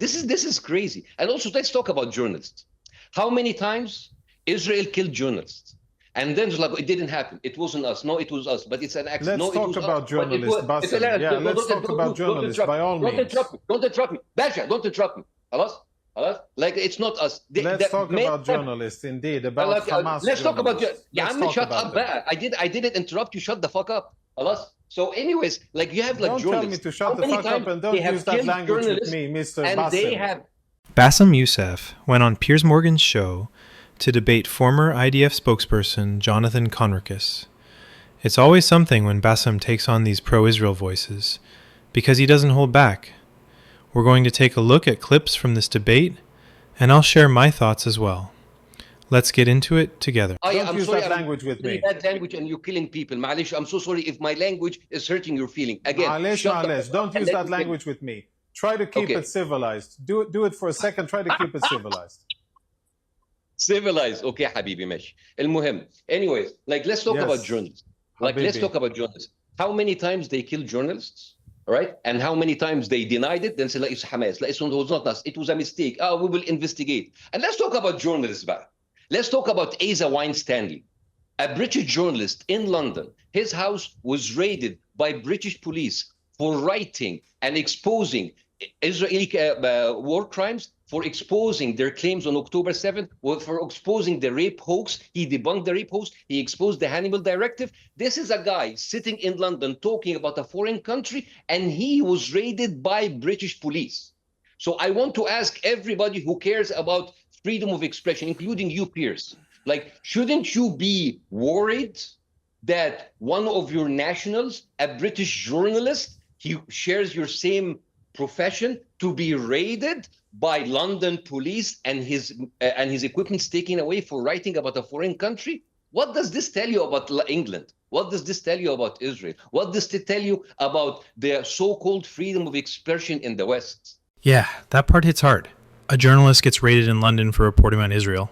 This is crazy. And also, let's talk about journalists. How many times Israel killed journalists? And then it's like, it didn't happen. It wasn't us. No, it was us. But it's an accident. Let's No, talk about journalists, Bassam. Yeah, let's talk about journalists, by all means. Don't interrupt me. Basha, don't interrupt me. Halas? Like, it's not us. Let's talk about journalists, indeed, about Hamas. Let's talk about shut up. I didn't interrupt you. Shut the fuck up. Halas? So anyways, like, you have like don't journalists. Don't tell me to shut the fuck up, and don't use that language with me, Mr. Bassam. Bassam Youssef went on Piers Morgan's show to debate former IDF spokesperson Jonathan Conricus. It's always something when Bassam takes on these pro-Israel voices, because he doesn't hold back. We're going to take a look at clips from this debate, and I'll share my thoughts as well. Let's get into it together. Don't use that language with me. That language, and you're killing people. Malish, I'm so sorry if my language is hurting your feeling. Again, Malish, don't use that language with me. Try to keep it civilized. Do it for a second. Try to keep it civilized. Civilized. Okay, Habibi, mesh. المهم. Anyways, like, let's talk about journalists. Like, let's talk about journalists. How many times they killed journalists, right? And how many times they denied it, then say, like, it's Hamas. Like, it was not us. It was a mistake. We will investigate. And let's talk about journalists back. Let's talk about Asa Winstanley, a British journalist in London. His house was raided by British police for writing and exposing Israeli war crimes, for exposing their claims on October 7th, for exposing the rape hoax. He debunked the rape hoax. He exposed the Hannibal Directive. This is a guy sitting in London talking about a foreign country, and he was raided by British police. So I want to ask everybody who cares about freedom of expression, including you, Piers, like, shouldn't you be worried that one of your nationals, a British journalist, he shares your same profession, to be raided by London police and his equipment taken away for writing about a foreign country? What does this tell you about England? What does this tell you about Israel? What does it tell you about the so-called freedom of expression in the West? Yeah, that part hits hard. A journalist gets raided in London for reporting on Israel.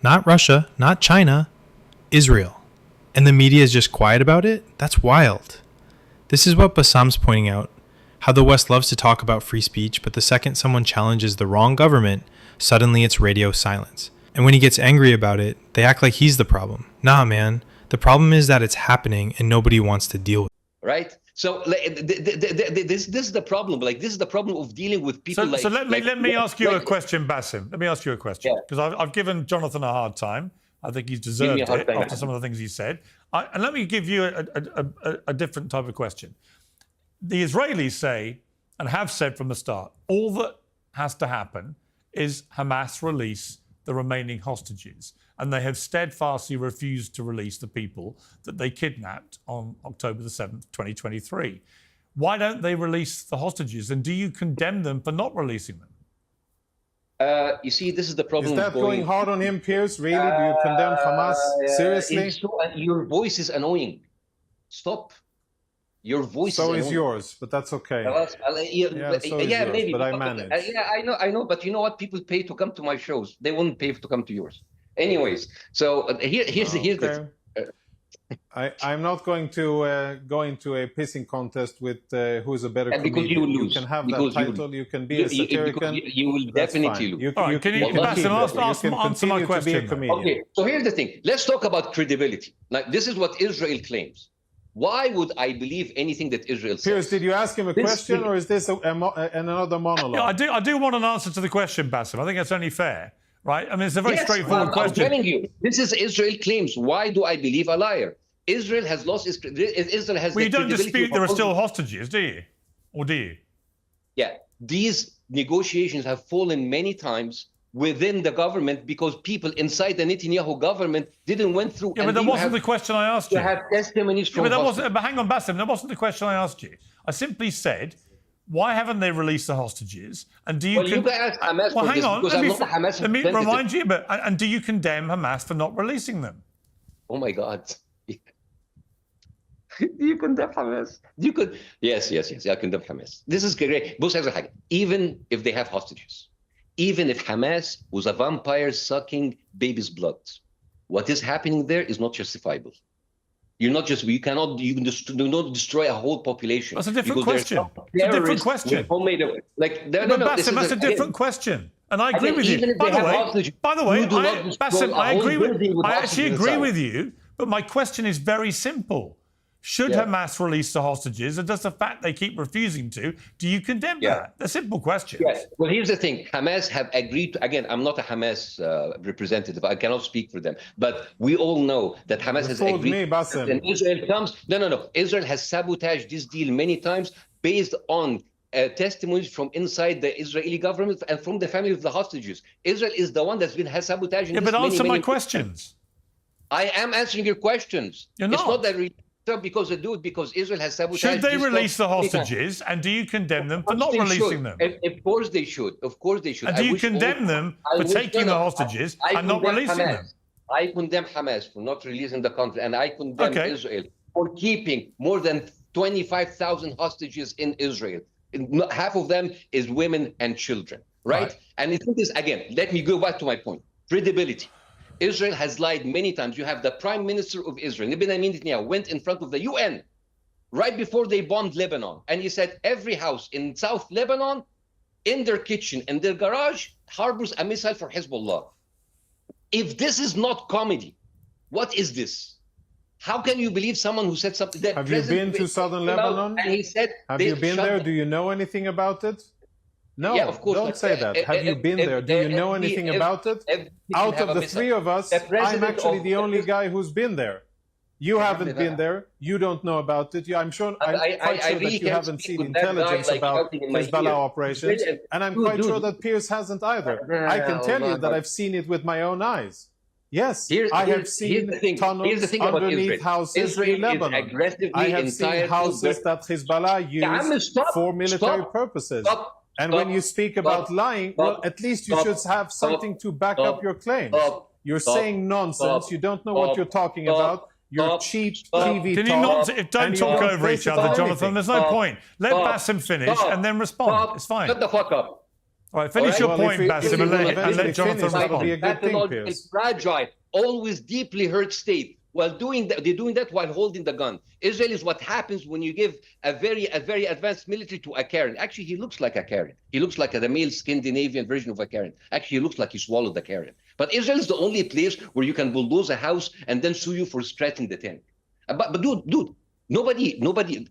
Not Russia, not China, Israel. And the media is just quiet about it? That's wild. This is what Bassam's pointing out. How the West loves to talk about free speech, but the second someone challenges the wrong government, suddenly it's radio silence. And when he gets angry about it, they act like he's the problem. Nah, man. The problem is that it's happening and nobody wants to deal with it. Right? So this is the problem. Like, this is the problem of dealing with people. So let me ask you a question, Bassam. Let me ask you a question, because I've given Jonathan a hard time. I think he's deserved it after some of the things he said. And let me give you a different type of question. The Israelis say, and have said from the start, all that has to happen is Hamas release the remaining hostages. And they have steadfastly refused to release the people that they kidnapped on October the 7th, 2023. Why don't they release the hostages? And do you condemn them for not releasing them? You see, this is the problem. Is that going hard on him, Piers? Really? Do you condemn Hamas? Seriously? Your voice is annoying. Stop. Your voice so is yours, but that's okay. Maybe. But I manage. I know. But you know what? People pay to come to my shows. They wouldn't pay to come to yours. Anyways, so here's the. I'm not going to go into a pissing contest with who's a better comedian. Because you will lose. You can have that title. You can be a satirican. You will definitely lose. Can you answer my question? Okay, so here's the thing. Let's talk about credibility. Like, this is what Israel claims. Why would I believe anything that Israel says? Piers, did you ask him a question, or is this another monologue? I do want an answer to the question, Bassam. I think that's only fair, right? I mean, it's a very straightforward question. I'm telling you, this is Israel claims. Why do I believe a liar? Israel has lost its... Israel has... Well, you don't dispute there are still hostages, do you? Or do you? Yeah. These negotiations have fallen many times within the government because people inside the Netanyahu government didn't went through... Yeah, but that wasn't the question I asked you. You have testimonies from... but hang on, Bassam, that wasn't the question I asked you. I simply said, why haven't they released the hostages? And do you... Well, you can ask Hamas for hang this, on, because I'm not a Hamas let me remind you, and do you condemn Hamas for not releasing them? Oh, my God. Do you condemn Hamas? Yes, I condemn Hamas. This is great. Even if they have hostages, even if Hamas was a vampire sucking baby's blood, what is happening there is not justifiable. You're not just, you cannot, you do not destroy a whole population. That's a different question. It's a different question. Like, but Bassam, that's a different question. And I agree with you. By the way, Bassam, I actually agree with you, but my question is very simple. Should Hamas release the hostages, and does the fact they keep refusing to, do you condemn that? A simple question. Yes. Well, here's the thing. Hamas have agreed to, again, I'm not a Hamas representative. I cannot speak for them. But we all know that Hamas has agreed. And Israel comes. No. Israel has sabotaged this deal many times based on testimonies from inside the Israeli government and from the family of the hostages. Israel is the one that's been sabotaging. Yeah, but answer my questions. I am answering your questions. You're not. It's not that because they do it because Israel has sabotaged. Should they release the hostages, and do you condemn them for not releasing them? Of course they should. Of course they should. And do you condemn them for taking the hostages and not releasing them? I condemn Hamas for not releasing the country, and I condemn Israel for keeping more than 25,000 hostages in Israel. Half of them is women and children, right? And it is, again, let me go back to my point. Credibility. Israel has lied many times. You have the Prime Minister of Israel, Benjamin Netanyahu, went in front of the UN right before they bombed Lebanon. And he said every house in South Lebanon, in their kitchen, in their garage, harbors a missile for Hezbollah. If this is not comedy, what is this? How can you believe someone who said something? Have you been to southern Lebanon? And he said, have you been there? Do you know anything about it? No, yeah, of course. Don't say that. Have you been there? Do you know anything about it? Out of the three of us, I'm actually the only guy who's been there. You haven't been there. You don't know about it. I'm quite sure that you haven't seen intelligence about Hezbollah operations. And I'm quite sure that Piers hasn't either. I can tell you that I've seen it with my own eyes. Yes, I have seen tunnels underneath houses in Lebanon. I have seen houses that Hezbollah used for military purposes. And when you speak about lying, well, at least you should have something to back up your claims. You're saying nonsense. You don't know what you're talking about. You're cheap TV Can you not? Don't talk over each other, Jonathan. There's no point. Let Bassam finish and then respond. It's fine. Shut the fuck up. All right, finish your point, Bassam, and let Jonathan respond. It's fragile, always deeply hurt state. While doing that, they're doing that while holding the gun. Israel is what happens when you give a very advanced military to a Karen. Actually, he looks like a Karen. He looks like the male Scandinavian version of a Karen. Actually, he looks like he swallowed the Karen. But Israel is the only place where you can bulldoze a house and then sue you for scratching the tank. But dude,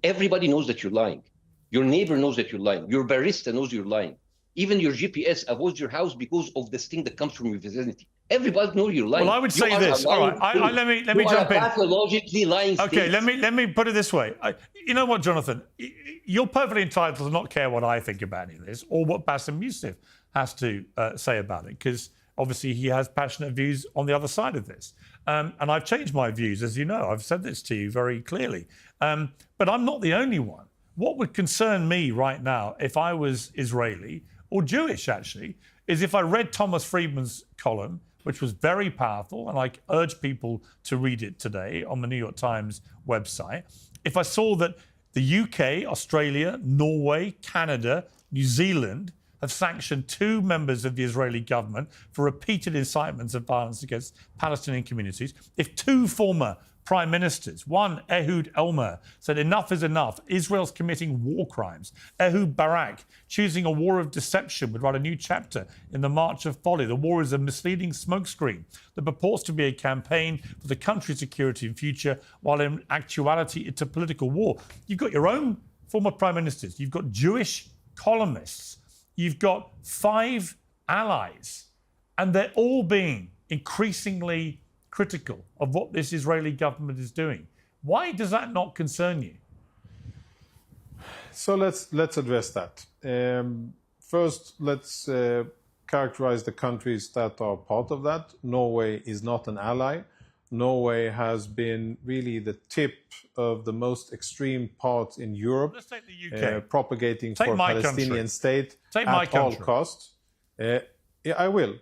everybody knows that you're lying. Your neighbor knows that you're lying. Your barista knows you're lying. Even your GPS avoids your house because of the sting that comes from your vicinity. Everybody knows you're lying. Well, I would say this. All right, let me jump in. Pathologically lying. Okay, let me put it this way. You know what, Jonathan? You're perfectly entitled to not care what I think about any of this or what Bassam Youssef has to say about it, because obviously he has passionate views on the other side of this. And I've changed my views, as you know. I've said this to you very clearly. But I'm not the only one. What would concern me right now, if I was Israeli or Jewish, actually, is if I read Thomas Friedman's column, which was very powerful, and I urge people to read it today on the New York Times website. If I saw that the UK, Australia, Norway, Canada, New Zealand have sanctioned 2 members of the Israeli government for repeated incitements of violence against Palestinian communities, if 2 former prime ministers, one, Ehud Olmert, said enough is enough, Israel's committing war crimes. Ehud Barak, choosing a war of deception, would write a new chapter in the March of Folly. The war is a misleading smokescreen that purports to be a campaign for the country's security and future, while in actuality it's a political war. You've got your own former prime ministers, you've got Jewish columnists, you've got 5 allies, and they're all being increasingly critical of what this Israeli government is doing. Why does that not concern you? So let's address that. First, let's characterize the countries that are part of that. Norway is not an ally. Norway has been really the tip of the most extreme part in Europe. Let's take the UK. Propagating for a Palestinian state at all costs. Yeah, I will.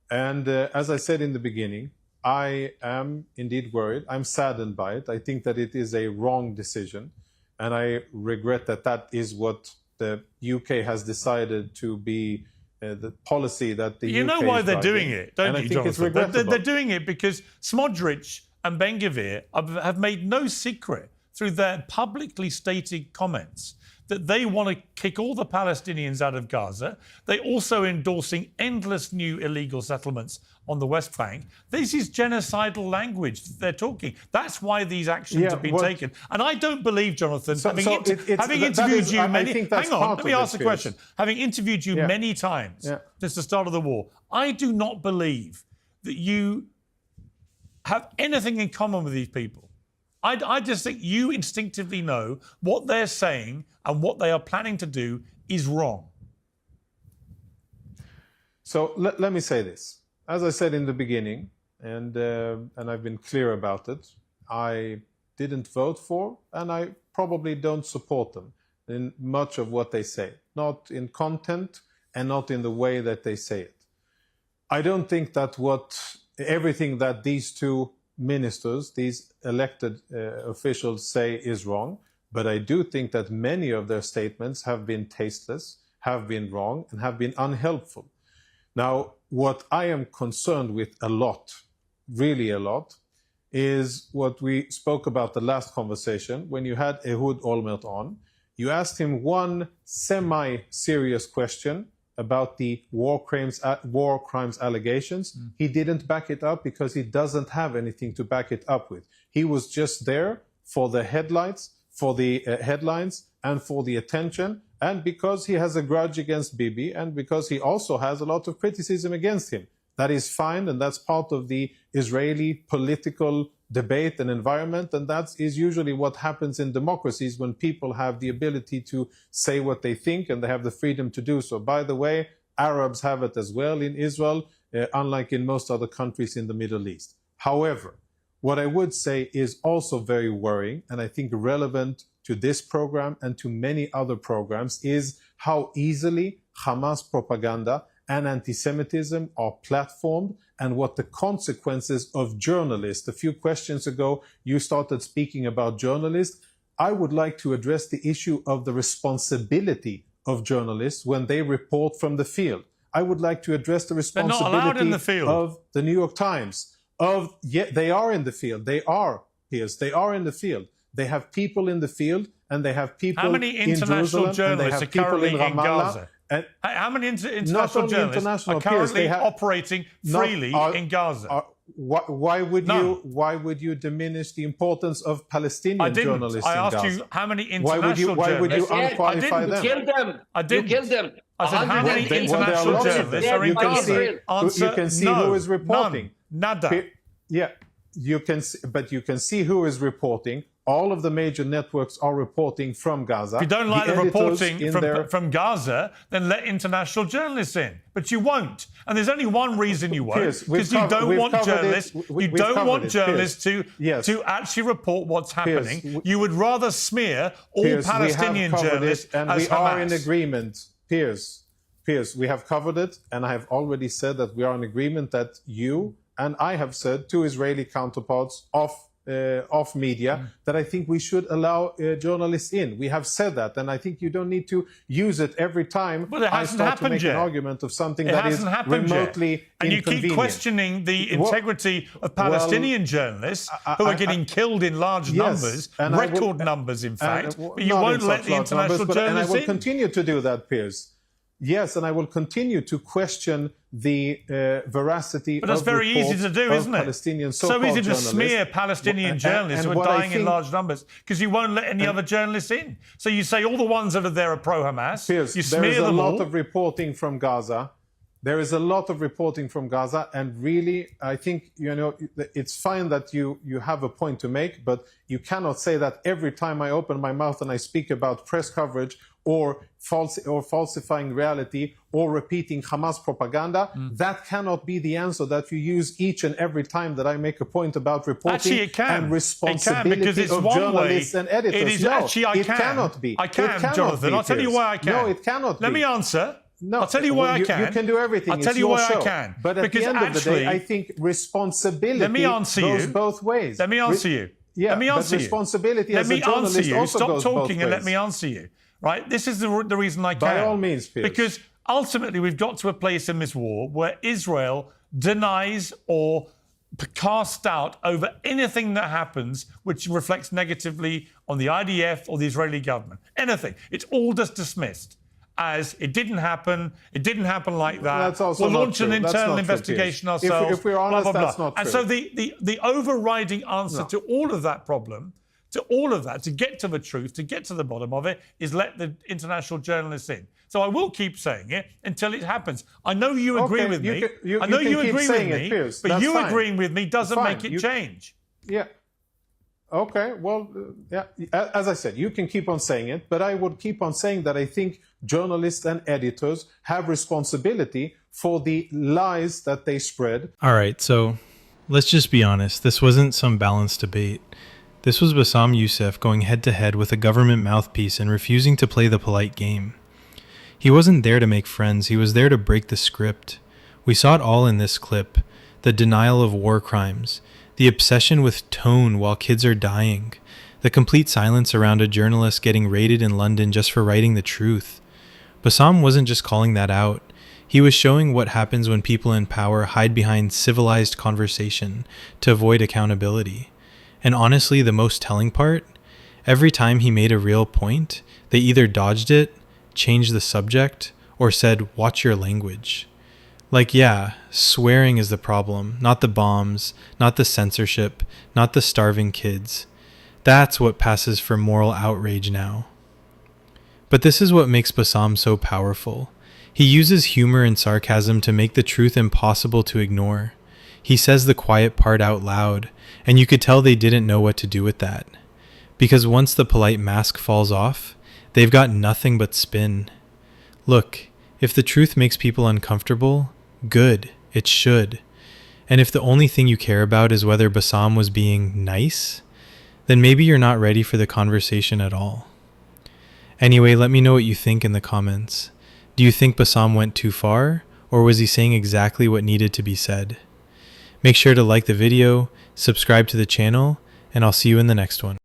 And as I said in the beginning, I am indeed worried. I'm saddened by it. I think that it is a wrong decision. And I regret that that is what the UK has decided to be the policy that the UK You know why they're doing it, don't you, Jonathan? They're doing it because Smodrich and Ben-Gvir have made no secret through their publicly stated comments that they want to kick all the Palestinians out of Gaza. They're also endorsing endless new illegal settlements on the West Bank. This is genocidal language that they're talking. That's why these actions have been taken. And I don't believe, Jonathan, having interviewed you many... Hang on, let me ask a question. Having interviewed you many times since the start of the war, I do not believe that you have anything in common with these people. I just think you instinctively know what they're saying and what they are planning to do is wrong. So let me say this. As I said in the beginning, and I've been clear about it, I didn't vote for, and I probably don't support them in much of what they say. Not in content and not in the way that they say it. I don't think that everything that these two ministers, these elected officials say is wrong, but I do think that many of their statements have been tasteless, have been wrong, and have been unhelpful. Now, what I am concerned with a lot, really a lot, is what we spoke about the last conversation when you had Ehud Olmert on. You asked him one semi-serious question about the war crimes allegations. He didn't back it up because he doesn't have anything to back it up with. He was just there for the headlines, and for the attention, and because he has a grudge against Bibi, and because he also has a lot of criticism against him. That is fine, and that's part of the Israeli political debate and environment, and that is usually what happens in democracies when people have the ability to say what they think and they have the freedom to do so. By the way, Arabs have it as well in Israel, unlike in most other countries in the Middle East. However, what I would say is also very worrying, and I think relevant to this program and to many other programs, is how easily Hamas propaganda and anti-Semitism are platformed, and what the consequences of journalists. A few questions ago, you started speaking about journalists. I would like to address the issue of the responsibility of journalists when they report from the field. I would like to address the responsibility of the New York Times. They are in the field. They are, Piers. They are in the field. They have people in the field, and they have people in Jerusalem. How many international journalists are currently in Gaza? How many international journalists are currently operating freely in Gaza? Why would you diminish the importance of Palestinian journalists in Gaza? I asked you how many international journalists. Why would you unqualify them? You killed them. I said how many international journalists are in Gaza? You can see who is reporting. Nada. Yeah, you can see who is reporting. All of the major networks are reporting from Gaza. If you don't like the reporting from Gaza, then let international journalists in. But you won't. And there's only one reason you won't, because you don't want journalists. You don't want journalists to actually report what's happening. You would rather smear all Palestinian journalists as Hamas. We are in agreement, Piers, we have covered it, and I have already said that we are in agreement that you and I have said to Israeli counterparts off media that I think we should allow journalists in. We have said that, and I think you don't need to use it every time I start to make an argument of something that is remotely and you keep questioning the integrity of Palestinian journalists who are getting killed in large numbers, record numbers, in fact, but you won't let the international journalists in. And I will continue to do that, Piers. Yes, and I will continue to question the veracity but that's of very easy to do, isn't it? Palestinian so easy to smear Palestinian journalists who are dying in large numbers because you won't let any other journalists in. So you say all the ones that are there are pro-Hamas. Piers, you smear there is them a lot of reporting from Gaza. There is a lot of reporting from Gaza, and really, I think it's fine that you have a point to make, but you cannot say that every time I open my mouth and I speak about press coverage or falsifying reality or repeating Hamas propaganda, that cannot be the answer that you use each and every time that I make a point about reporting and responsibility of journalists and editors. It cannot be. I can, Jonathan. I'll tell you why I can. No, it cannot be. Let me answer. No, I'll tell you why I can. You can do everything. I'll tell you why I can. But at the end of the day, I think responsibility goes both ways. Let me answer you. Yeah, let me answer but responsibility as a journalist also goes both ways. Stop talking and let me answer you. Right? This is the reason I can. By all means, Piers. Because ultimately we've got to a place in this war where Israel denies or cast doubt over anything that happens which reflects negatively on the IDF or the Israeli government. Anything. It's all just dismissed as it didn't happen like that. That's also we'll launch not an true. internal investigation ourselves. If we're honest, blah, blah, blah. that's not true. And so the overriding answer to all of that problem, to all of that, to get to the truth, to get to the bottom of it, is let the international journalists in. So I will keep saying it until it happens. I know you agree with me. I know you agree with me, Piers. but That's you fine. agreeing with me doesn't make it change. Yeah. Okay, well, yeah. As I said, you can keep on saying it, but I would keep on saying that I think journalists and editors have responsibility for the lies that they spread. All right, so let's just be honest. This wasn't some balanced debate. This was Bassam Youssef going head-to-head with a government mouthpiece and refusing to play the polite game. He wasn't there to make friends. He was there to break the script. We saw it all in this clip. The denial of war crimes, the obsession with tone while kids are dying, the complete silence around a journalist getting raided in London just for writing the truth. Bassam wasn't just calling that out. He was showing what happens when people in power hide behind civilized conversation to avoid accountability. And honestly, the most telling part, every time he made a real point, they either dodged it, changed the subject, or said, watch your language. Like, yeah, swearing is the problem, not the bombs, not the censorship, not the starving kids. That's what passes for moral outrage now. But this is what makes Bassam so powerful. He uses humor and sarcasm to make the truth impossible to ignore. He says the quiet part out loud, and you could tell they didn't know what to do with that. Because once the polite mask falls off, they've got nothing but spin. Look, if the truth makes people uncomfortable, good, it should. And if the only thing you care about is whether Bassam was being nice, then maybe you're not ready for the conversation at all. Anyway, let me know what you think in the comments. Do you think Bassam went too far, or was he saying exactly what needed to be said? Make sure to like the video, subscribe to the channel, and I'll see you in the next one.